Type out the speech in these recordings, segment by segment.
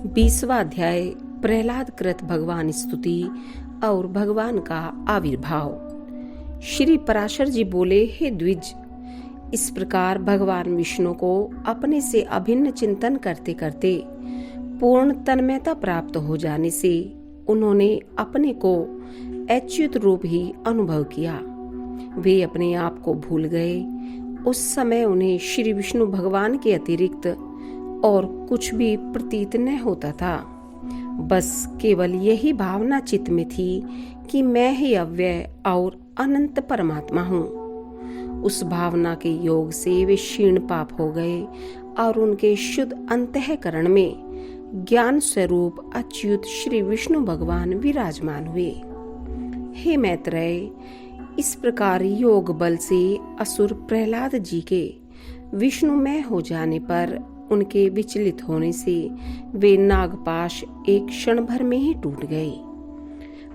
20वां अध्याय प्रहलाद कृत भगवान स्तुति और भगवान का आविर्भाव। श्री पराशर जी बोले, हे द्विज, इस प्रकार भगवान विष्णु को अपने से अभिन्न चिंतन करते करते पूर्ण तन्मयता प्राप्त हो जाने से उन्होंने अपने को अच्युत रूप ही अनुभव किया। वे अपने आप को भूल गए। उस समय उन्हें श्री विष्णु भगवान के अतिरिक्त और कुछ भी प्रतीत न होता था। बस केवल यही भावना चित्त में थी कि मैं ही अव्यय और अनंत परमात्मा हूँ। उस भावना के योग से वे क्षीण पाप हो गए और उनके शुद्ध अंतःकरण में ज्ञान स्वरूप अच्युत श्री विष्णु भगवान विराजमान हुए। हे मैत्रेय, इस प्रकार योग बल से असुर प्रहलाद जी के विष्णुमय हो जाने पर उनके विचलित होने से वे नागपाश एक क्षण भर में ही टूट गए।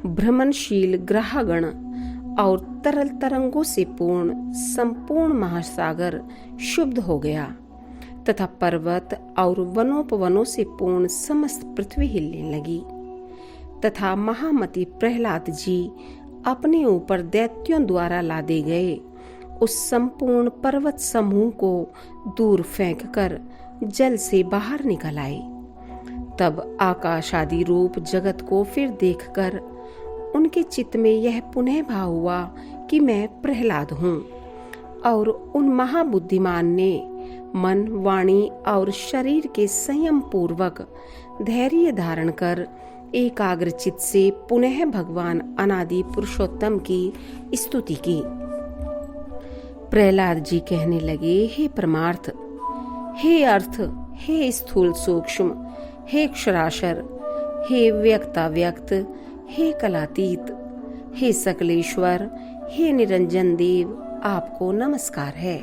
भ्रमणशील ग्रहगण और तरल तरंगों से पूर्ण संपूर्ण महासागर शुद्ध हो गया तथा पर्वत और वनोपवनों से पूर्ण समस्त पृथ्वी हिलने लगी तथा महामति प्रहलाद जी अपने ऊपर दैत्यों द्वारा लादे गए उस संपूर्ण पर्वत समूह को दूर फेंककर जल से बाहर निकल आए। तब आकाश आदि रूप जगत को फिर देखकर उनके चित्त में यह पुनः भाव हुआ कि मैं प्रहलाद हूँ, और उन महाबुद्धिमान ने मन, वाणी और शरीर के संयम पूर्वक धैर्य धारण कर एकाग्रचित से पुनः भगवान अनादि पुरुषोत्तम की स्तुति की। प्रहलाद जी कहने लगे, हे परमार्थ, हे अर्थ, हे स्थूल सूक्ष्म, हे क्षराक्षर, हे व्यक्ताव्यक्त, हे कलातीत, हे सकलेश्वर, हे निरंजन देव, आपको नमस्कार है।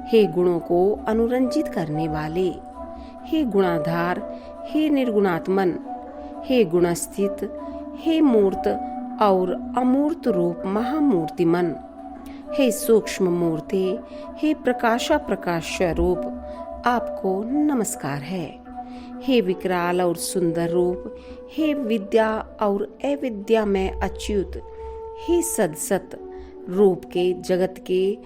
हे गुणों को अनुरंजित करने वाले, हे गुणाधार, हे निर्गुणात्मन, हे गुणस्थित, हे मूर्त और अमूर्त रूप महामूर्तिमन, हे सूक्ष्म मूर्ति, हे प्रकाशा प्रकाश स्वरूप, आपको नमस्कार है। हे विकराल और सुंदर रूप, हे विद्या और अविद्या में अच्युत, हे सदसत रूप के जगत के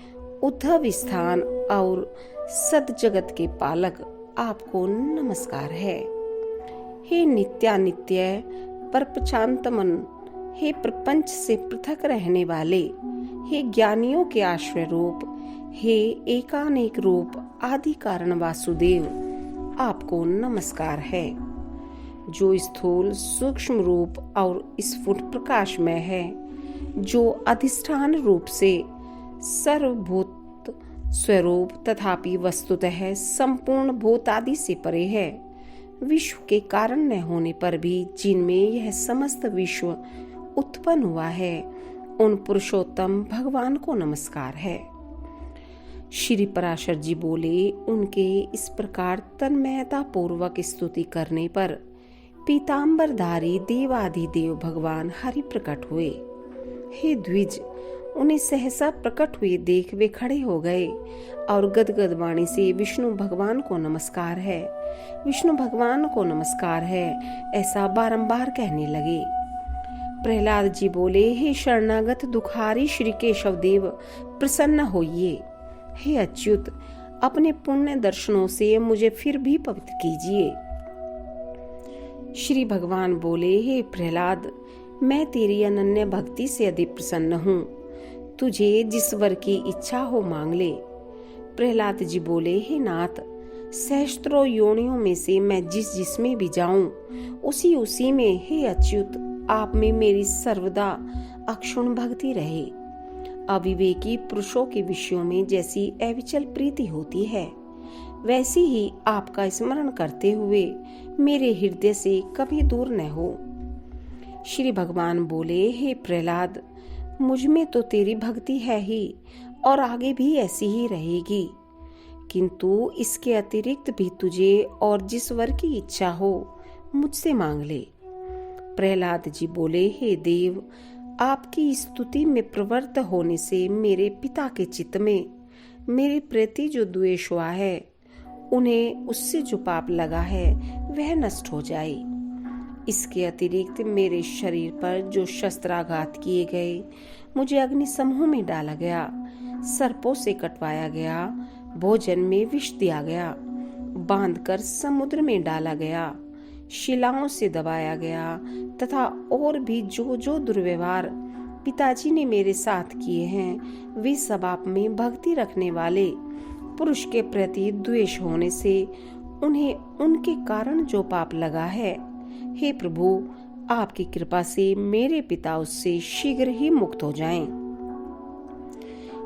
उद्धव स्थान और सद जगत के पालक, आपको नमस्कार है। हे नित्यानित्य परपचांतमन, हे प्रपंच से पृथक रहने वाले, हे ज्ञानियों के आश्रय रूप, हे एकानेक रूप आदि कारण वासुदेव, आपको नमस्कार है। जो स्थूल सूक्ष्म रूप और स्फुट प्रकाश में है, जो अधिष्ठान रूप से सर्वभूत स्वरूप तथापि वस्तुतः संपूर्ण भूत आदि से परे है, विश्व के कारण न होने पर भी जिनमें यह समस्त विश्व उत्पन्न हुआ है, उन पुरुषोत्तम भगवान को नमस्कार है। श्री पराशर जी बोले, उनके इस प्रकार तन्मयता पूर्वक स्तुति करने पर पीतांबरधारी देवाधिदेव भगवान हरि प्रकट हुए। हे द्विज, उन्हें सहसा प्रकट हुए देख वे खड़े हो गए और गदगद वाणी से विष्णु भगवान को नमस्कार है, विष्णु भगवान को नमस्कार है, ऐसा बारंबार कहने लगे। प्रहलाद जी बोले, हे शरणागत दुखारी श्री केशव देव, प्रसन्न होइए। हे अच्युत, अपने पुण्य दर्शनों से मुझे फिर भी पवित्र कीजिए। श्री भगवान बोले, हे प्रहलाद, मैं तेरी अनन्य भक्ति से अधिक प्रसन्न हूँ। तुझे जिस वर की इच्छा हो मांग ले। प्रहलाद जी बोले, हे नाथ, सहस्त्रों योनियों में से मैं जिसमें भी जाऊं, उसी में हे अच्युत, आप में मेरी सर्वदा अक्षुण्ण भक्ति रहे। अविवेकी पुरुषों के विषयों में जैसी अविचल प्रीति होती है, वैसी ही आपका स्मरण करते हुए मेरे हृदय से कभी दूर न हो। श्री भगवान बोले, हे प्रहलाद, मुझ में तो तेरी भक्ति है ही और आगे भी ऐसी ही रहेगी, किंतु इसके अतिरिक्त भी तुझे और जिस वर की इच्छा हो मुझसे मांग ले। प्रहलाद जी बोले, हे देव, आपकी स्तुति में प्रवृत्त होने से मेरे पिता के चित्त में मेरे प्रति जो द्वेष हुआ है, उन्हें उससे जो पाप लगा है वह नष्ट हो जाए। इसके अतिरिक्त मेरे शरीर पर जो शस्त्राघात किए गए, मुझे अग्नि समूह में डाला गया, सर्पों से कटवाया गया, भोजन में विष दिया गया, बांधकर समुद्र में डाला गया, शिलाओं से दबाया गया तथा और भी जो जो दुर्व्यवहार पिताजी ने मेरे साथ किए हैं, वे सब आप में भक्ति रखने वाले पुरुष के प्रति द्वेष होने से उन्हें उनके कारण जो पाप लगा है, हे प्रभु, आपकी कृपा से मेरे पिता उससे शीघ्र ही मुक्त हो जाएं।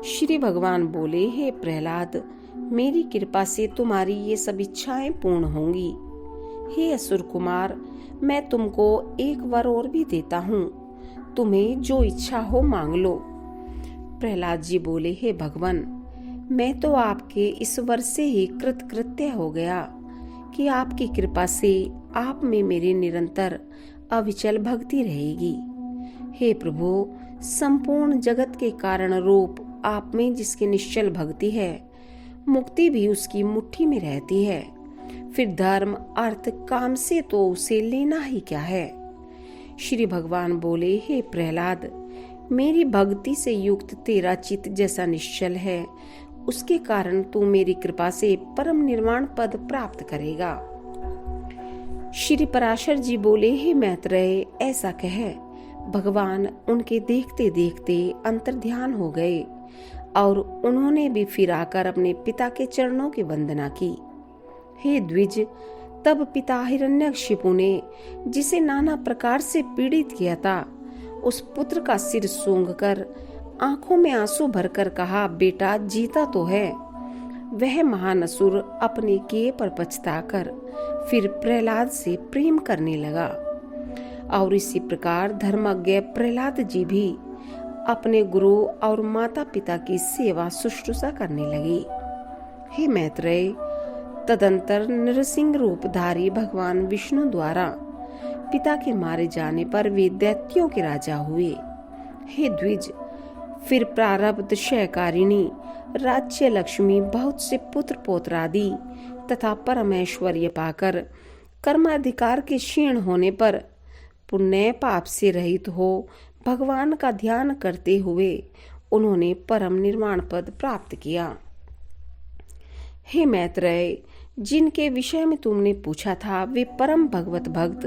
श्री भगवान बोले, हे प्रहलाद, मेरी कृपा से तुम्हारी ये सब इच्छाएं पूर्ण होंगी। हे असुर कुमार, मैं तुमको एक वर और भी देता हूँ, तुम्हें जो इच्छा हो मांग लो। प्रहलाद जी बोले, हे भगवान, मैं तो आपके इस वर से ही कृतकृत्य हो गया कि आपकी कृपा से आप में मेरी निरंतर अविचल भक्ति रहेगी। हे प्रभु, संपूर्ण जगत के कारण रूप आप में जिसकी निश्चल भक्ति है, मुक्ति भी उसकी मुट्ठी में रहती है। फिर धर्म, अर्थ, काम से तो उसे लेना ही क्या है। श्री भगवान बोले, हे प्रहलाद, मेरी भक्ति से युक्त तेरा चित्त जैसा निश्चल है, उसके कारण तू मेरी कृपा से परम निर्वाण पद प्राप्त करेगा। श्री पराशर जी बोले, हे मैत्रेय, ऐसा कह। भगवान उनके देखते देखते अंतर्ध्यान हो गए और उन्होंने भी फिर आकर अपने पिता के चरणों की वंदना की। हे द्विज, तब पिता हिरण्यकशिपु ने, जिसे नाना प्रकार से पीड़ित किया था, उस पुत्र का सिर सूंघकर आंखों में आंसू भरकर कहा, बेटा जीता तो है। वह महान असुर अपने किए पर पछताकर फिर प्रहलाद से प्रेम करने लगा और इसी प्रकार धर्मज्ञ प्रहलाद जी भी अपने गुरु और माता पिता की सेवा शुश्रूषा करने लगे। हे मैत्रेय, तदंतर नरसिंह रूपधारी भगवान विष्णु द्वारा पिता के मारे जाने पर वे दैत्यों के राजा हुए। हे द्विज, फिर प्रारब्ध क्षयकारिणी राज्य लक्ष्मी बहुत से पुत्र पौत्रादि तथा परमेश्वर्य पाकर कर्माधिकार के क्षीण होने पर पुण्य पाप से रहित हो भगवान का ध्यान करते हुए उन्होंने परम निर्वाण पद प्राप्त किया। हे मैत्रेय, जिनके विषय में तुमने पूछा था, वे परम भगवत भक्त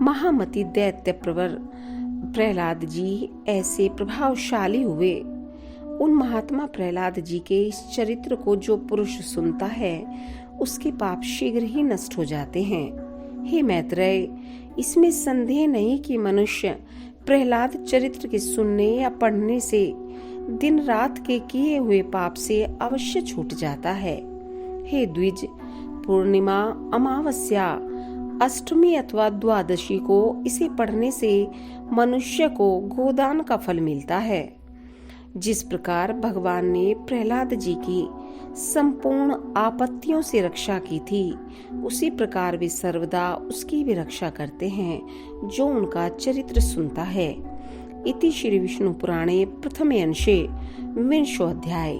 महामति दैत्य प्रवर प्रहलाद जी ऐसे प्रभावशाली हुए। उन महात्मा प्रहलाद जी के इस चरित्र को जो पुरुष सुनता है, उसके पाप शीघ्र ही नष्ट हो जाते हैं। हे मैत्रेय, इसमें संदेह नहीं कि मनुष्य प्रहलाद चरित्र के सुनने या पढ़ने से दिन रात के किए हुए पाप से अवश्य छूट जाता है। हे द्विज, पूर्णिमा, अमावस्या, अष्टमी अथवा द्वादशी को इसे पढ़ने से मनुष्य को गोदान का फल मिलता है। जिस प्रकार भगवान ने प्रहलाद जी की संपूर्ण आपत्तियों से रक्षा की थी, उसी प्रकार वे सर्वदा उसकी भी रक्षा करते हैं जो उनका चरित्र सुनता है। इति श्री विष्णु पुराणे प्रथमे अंशे 20 अध्याय।